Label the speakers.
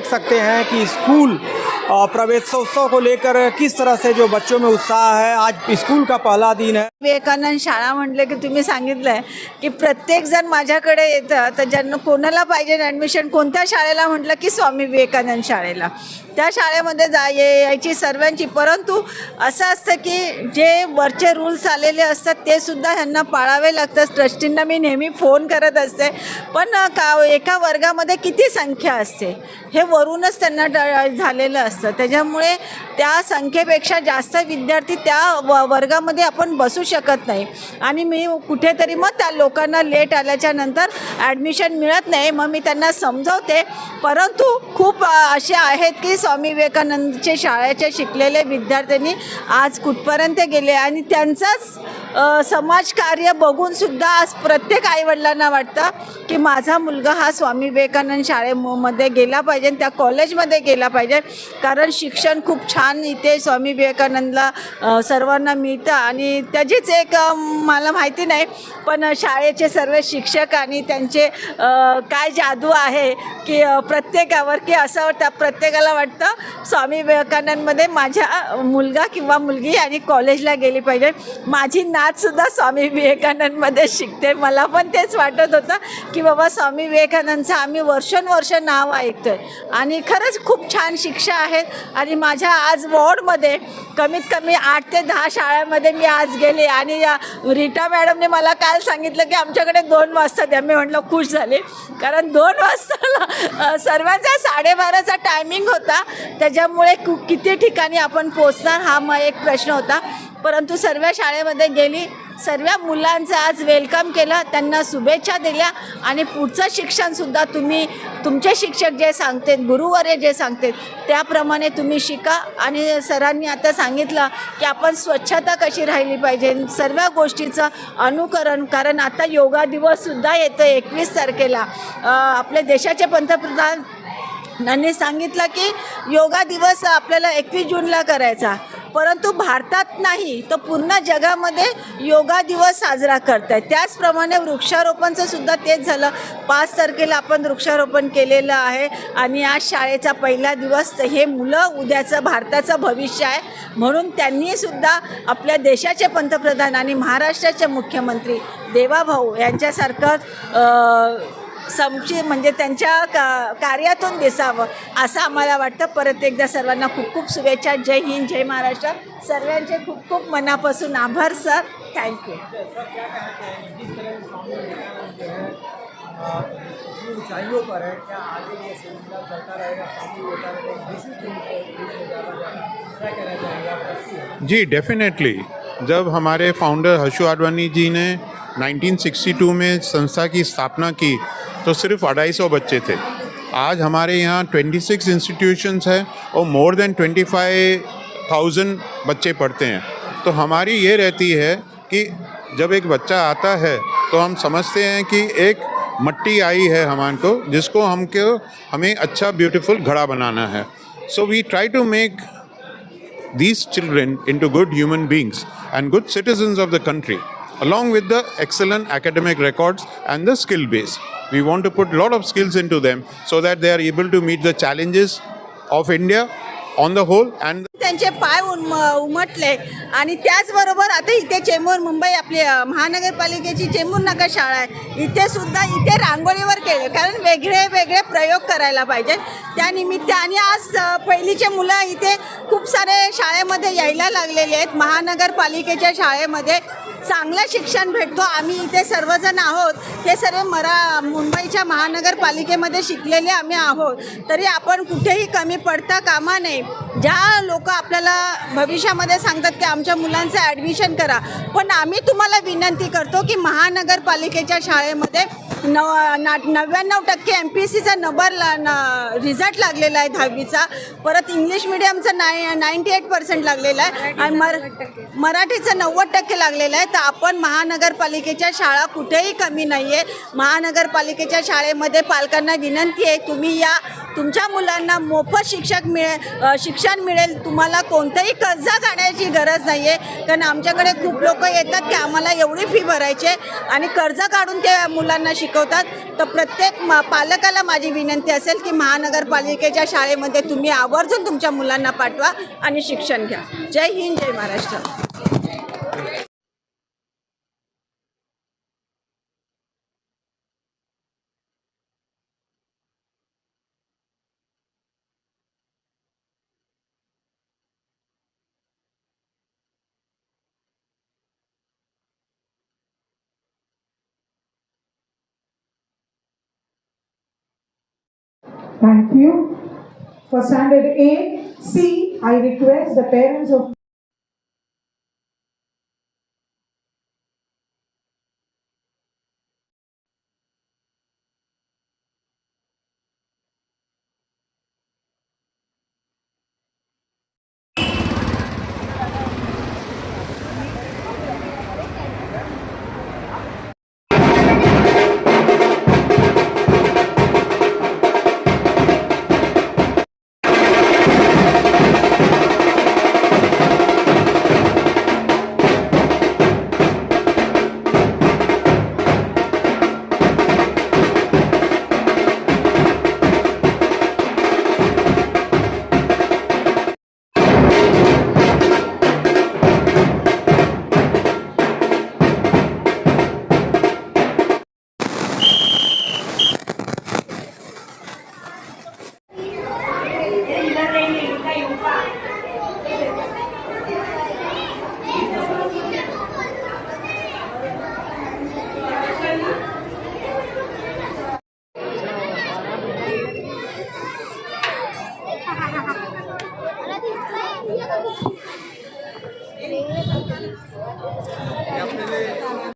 Speaker 1: देख सकते हैं कि स्कूल प्रवेशोत्सव को लेकर किस तरह से जो बच्चों में उत्साह है। आज स्कूल का पहला दिन है।
Speaker 2: विवेकानंद शाळा म्हटलं की तुम्ही सांगितलंय की प्रत्येकजण माझ्याकडे येतं, तर ज्यांना कोणाला पाहिजे ॲडमिशन कोणत्या शाळेला म्हटलं की स्वामी विवेकानंद शाळेला, त्या शाळेमध्ये यायची सर्वांची. परंतु असं असतं की जे वरचे रूल्स आलेले असतात ते सुद्धा ह्यांना पाळावे लागतात. ट्रस्टींना मी नेहमी फोन करत असते, पण एका वर्गामध्ये किती संख्या असते हे वरूनच त्यांना झालेलं असतं. त्याच्यामुळे त्या संख्येपेक्षा जास्त विद्यार्थी त्या वर्गामध्ये आपण बसू शकत नाही. आणि मी कुठेतरी मग त्या लोकांना लेट आल्याच्या नंतर ॲडमिशन मिळत नाही, मग मी त्यांना समजवते. परंतु खूप असे आहेत की स्वामी विवेकानंदचे शाळेचे शिकलेले विद्यार्थ्यांनी आज कुठपर्यंत गेले आणि त्यांचंच समाजकार्य बघूनसुद्धा आज प्रत्येक आईवडिलांना वाटतं की माझा मुलगा हा स्वामी विवेकानंद शाळेमध्ये गेला पाहिजे, त्या कॉलेजमध्ये गेला पाहिजे. कारण शिक्षण खूप छान इथे स्वामी विवेकानंदला सर्वांना मिळतं. आणि त्याचीच एक मला माहिती नाही, पण शाळेचे सर्व शिक्षक आणि त्यांचे काय जादू आहे की प्रत्येकावर की असं वाटतं, प्रत्येकाला वाटतं स्वामी विवेकानंदमध्ये माझ्या मुलगा किंवा मुलगी आणि कॉलेजला गेली पाहिजे. माझी नातसुद्धा स्वामी विवेकानंदमध्ये शिकते. मला पण तेच वाटत होतं की बाबा स्वामी विवेकानंदचं आम्ही वर्षानुवर्ष नाव ऐकतो आहे आणि खरंच खूप छान शिक्षा आहेत. आणि माझ्या आज वॉर्डमध्ये कमीत कमी 8 ते 10 शाळांमध्ये मी आज गेले आणि रीटा मॅडमने मला काल सांगितलं की आमच्याकडे 2 वाजता द्या. मी म्हटलं खुश झाले, कारण 2 वाजता सर्वांचा 12:30चा टायमिंग होता. त्याच्यामुळे किती ठिकाणी आपण पोचणार हा मग एक प्रश्न होता. परंतु सर्व शाळेमध्ये गेली, सर्व मुलांचं आज वेलकम केलं, त्यांना शुभेच्छा दिल्या. आणि पुढचं शिक्षणसुद्धा तुम्ही तुमचे शिक्षक जे सांगतात, गुरुवर्य जे सांगतात त्याप्रमाणे तुम्ही शिका. आणि सरांनी आता सांगितलं की आपण स्वच्छता कशी राहिली पाहिजे, सर्व गोष्टीचं अनुकरण. कारण आता योगा दिवससुद्धा येतो 21 तारखेला. आपल्या देशाचे पंतप्रधान यांनी सांगितलं की योगा दिवस आपल्याला 21 जूनला करायचा. परंतु भारतात नाही तर पूर्ण जगामध्ये योगा दिवस साजरा करत आहे. त्याचप्रमाणे वृक्षारोपणचं सुद्धा तेच झालं. 5 तारखेला आपण वृक्षारोपण केलेलं आहे. आणि आज शाळेचा पहिला दिवस. तर हे मुलं उद्याचं भारताचं भविष्य आहे. म्हणून त्यांनीसुद्धा आपल्या देशाचे पंतप्रधान आणि महाराष्ट्राचे मुख्यमंत्री देवाभाऊ यांच्यासारखं म्हणजे त्यांच्या कार्यातून दिसावं असं आम्हाला वाटतं. परत एकदा सर्वांना खूप खूप शुभेच्छा. जय हिंद, जय महाराष्ट्र. सर्वांचे खूप खूप मनापासून आभार सर. थँक्यू.
Speaker 3: जी डेफिनेटली. जब हमारे फाउंडर हर्षु आडवाणी जी ने 1962 में संस्था की स्थापना की तो सिर्फ 250 बच्चे थे. आज हमारे यहाँ 26 इंस्टीट्यूशंस हैं और मोर देन 25,000 बच्चे पढ़ते हैं. तो हमारी ये रहती है कि जब एक बच्चा आता है तो हम समझते हैं कि एक मट्टी आई है हमारे को, जिसको हमें अच्छा ब्यूटीफुल घड़ा बनाना है. So we try to make these children into good human beings and good citizens of the country, along with the excellent academic records and the skill base. We want to put a lot of skills into them so that they are able to meet the challenges of India on the whole. And
Speaker 2: त्यांचे पाय उमटले. आणि त्याचबरोबर आता इथे चेंबूर मुंबई आपली महानगरपालिकेची चेंबूर नगर शाळा आहे. इथे रांगोळीवर केले, कारण वेगळे वेगळे प्रयोग करायला पाहिजेत त्यानिमित्त. आणि आज पहिलीचे मुलं इथे खूप सारे शाळेमध्ये यायला लागलेले आहेत. महानगरपालिकेच्या शाळेमध्ये चांगलं शिक्षण भेटतो. आम्ही इथे सर्वजण आहोत, हे सर्व मुंबईच्या महानगरपालिकेमध्ये शिकलेले आम्ही आहोत. तरी आपण कुठेही कमी पडता कामा नये. ज्या लोक आपल्याला भविष्यामध्ये सांगतात की आमच्या मुलांचं ॲडमिशन करा, पण आम्ही तुम्हाला विनंती करतो की महानगरपालिकेच्या शाळेमध्ये 99% MPSCचा रिझल्ट लागलेला आहे 10वीचा. परत इंग्लिश मिडियमचा 98% लागलेला आहे आणि मराठीचं 90% लागलेलं आहे. तर आपण महानगरपालिकेच्या शाळा कुठेही कमी नाही आहे. महानगरपालिकेच्या शाळेमध्ये पालकांना विनंती आहे, तुम्ही या तुमच्या मुलांना मोफत शिक्षण मिळेल. तुम्हाला कोणतंही कर्ज काढायची गरज नाही आहे, कारण आमच्याकडे खूप लोक येतात की आम्हाला एवढी फी भरायची आहे आणि कर्ज काढून ते मुलांना शिकवतात. तर प्रत्येक पालकाला माझी विनंती असेल की महानगरपालिकेच्या शाळेमध्ये तुम्ही आवर्जून तुमच्या मुलांना पाठवा आणि शिक्षण घ्या. जय हिंद, जय Maharashtra.
Speaker 4: Thank you. For standard A, C, I request the parents of